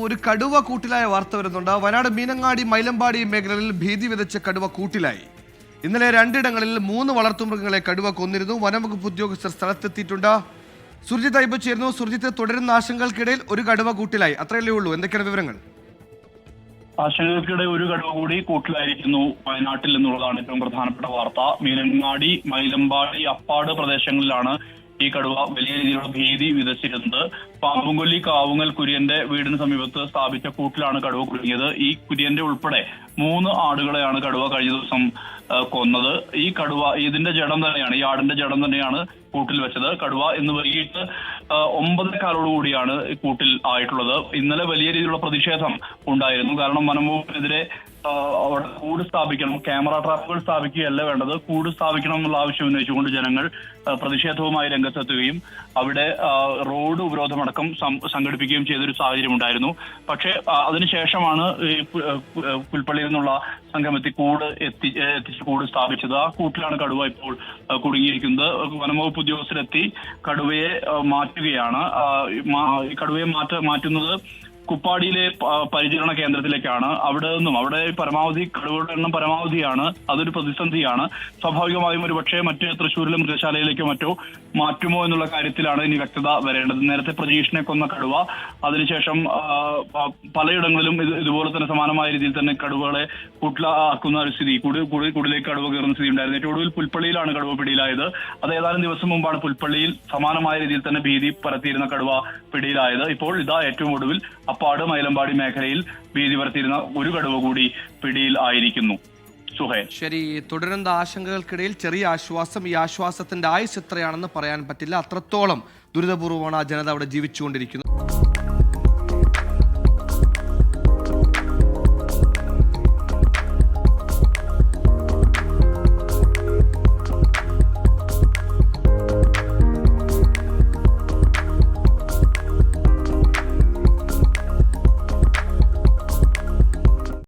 ഒരു കടുവ കൂട്ടിലായ വാർത്ത വരുന്നുണ്ട്. വയനാട് മീനങ്ങാടി മൈലമ്പാടി മേഖലകളിൽ ഭീതി വിതച്ച കടുവ കൂട്ടിലായി. ഇന്നലെ 2 ഇടങ്ങളിൽ 3 വളർത്തുമൃഗങ്ങളെ കടുവ കൊന്നിരുന്നു. വനംവകുപ്പ് ഉദ്യോഗസ്ഥർ സ്ഥലത്തെത്തിയിട്ടുണ്ട്. സുർജിത്ത് അയ്യപ്പ ചേരുന്നു. സുർജിത്ത്, തുടരുന്ന ആശങ്കകൾക്കിടയിൽ ഒരു കടുവ കൂട്ടിലായി, അത്രയല്ലേ ഉള്ളൂ? എന്തൊക്കെയാണ് വിവരങ്ങൾ? ആശങ്കകൾക്കിടെ ഒരു കടുവ കൂടി കൂട്ടിലായിരിക്കുന്നു വയനാട്ടിൽ എന്നുള്ളതാണ് ഏറ്റവും പ്രധാനപ്പെട്ട വാർത്ത. മീനങ്ങാടി, മൈലമ്പാടി, അപ്പാട് പ്രദേശങ്ങളിലാണ് ഈ കടുവ വലിയ രീതിയിലുള്ള ഭീതി വിതച്ചിരുന്നത്. പാമ്പുംകൊല്ലി കാവുങ്ങൽ കുര്യന്റെ വീടിന് സമീപത്ത് സ്ഥാപിച്ച കൂട്ടിലാണ് കടുവ കുടുങ്ങിയത്. ഈ കുര്യന്റെ ഉൾപ്പെടെ 3 ആടുകളെയാണ് കടുവ കഴിഞ്ഞ ദിവസം കൊന്നത്. ഈ കടുവ ഇതിന്റെ ജഡം തന്നെയാണ്, ഈ ആടിന്റെ ജഡം തന്നെയാണ് കൂട്ടിൽ വെച്ചത്. കടുവ ഇന്ന് വൈകിട്ട് 9:15 കൂടിയാണ് കൂട്ടിൽ ആയിട്ടുള്ളത്. ഇന്നലെ വലിയ രീതിയിലുള്ള പ്രതിഷേധം ഉണ്ടായിരുന്നു. കാരണം വനംവകുപ്പിനെതിരെ അവിടെ കൂട് സ്ഥാപിക്കണം, ക്യാമറ ട്രാപ്പുകൾ സ്ഥാപിക്കുകയല്ല വേണ്ടത്, കൂട് സ്ഥാപിക്കണം എന്നുള്ള ആവശ്യം ഉന്നയിച്ചുകൊണ്ട് ജനങ്ങൾ പ്രതിഷേധവുമായി രംഗത്തെത്തുകയും അവിടെ റോഡ് ഉപരോധമടക്കം സംഘടിപ്പിക്കുകയും ചെയ്തൊരു സാഹചര്യം ഉണ്ടായിരുന്നു. പക്ഷേ അതിനുശേഷമാണ് ഈ പുൽപ്പള്ളിയിൽ നിന്നുള്ള സംഘം എത്തിച്ച് കൂട് സ്ഥാപിച്ചത്. ആ കൂട്ടിലാണ് കടുവ ഇപ്പോൾ കുടുങ്ങിയിരിക്കുന്നത്. വനംവകുപ്പ് ഉദ്യോഗസ്ഥരെത്തി കടുവയെ മാറ്റുകയാണ്. കടുവയെ മാറ്റുന്നത് കുപ്പാടിയിലെ പരിചരണ കേന്ദ്രത്തിലേക്കാണ്. അവിടെ പരമാവധി കടുവയുടെ എണ്ണം പരമാവധിയാണ്. അതൊരു പ്രതിസന്ധിയാണ്. സ്വാഭാവികമായും ഒരു പക്ഷേ മറ്റ് തൃശ്ശൂരിലെ മൃഗശാലയിലേക്കോ മറ്റോ മാറ്റുമോ എന്നുള്ള കാര്യത്തിലാണ് ഇനി വ്യക്തത വരേണ്ടത്. നേരത്തെ പ്രജീഷിനെ കൊന്ന കടുവ, അതിനുശേഷം പലയിടങ്ങളിലും ഇതുപോലെ തന്നെ സമാനമായ രീതിയിൽ തന്നെ കടുവകളെ കൂട്ടിലാക്കുന്ന ഒരു സ്ഥിതി, കൂടിലേക്ക് കടുവ കയറുന്ന സ്ഥിതി ഉണ്ടായിരുന്നു. ഏറ്റവും ഒടുവിൽ പുൽപ്പള്ളിയിലാണ് കടുവ പിടിയിലായത്. അത് ഏതാനും ദിവസം മുമ്പാണ് പുൽപ്പള്ളിയിൽ സമാനമായ രീതിയിൽ തന്നെ ഭീതി പരത്തിയിരുന്ന കടുവ പിടിയിലായത്. ഇപ്പോൾ ഇതാ ഏറ്റവും ഒടുവിൽ അപ്പാട് മൈലമ്പാടി മേഖലയിൽ ഭീതി പരത്തിയിരുന്ന ഒരു കടുവ കൂടി പിടിയിൽ ആയിരിക്കുന്നു. സുഹൈൽ. ശരി, തുടരുന്ന ആശങ്കകൾക്കിടയിൽ ചെറിയ ആശ്വാസം. ഈ ആശ്വാസത്തിന്റെ ആയുസ് എത്രയാണെന്ന് പറയാൻ പറ്റില്ല. അത്രത്തോളം ദുരിതപൂർവ്വമാണ് ആ ജനത അവിടെ ജീവിച്ചുകൊണ്ടിരിക്കുന്നത്.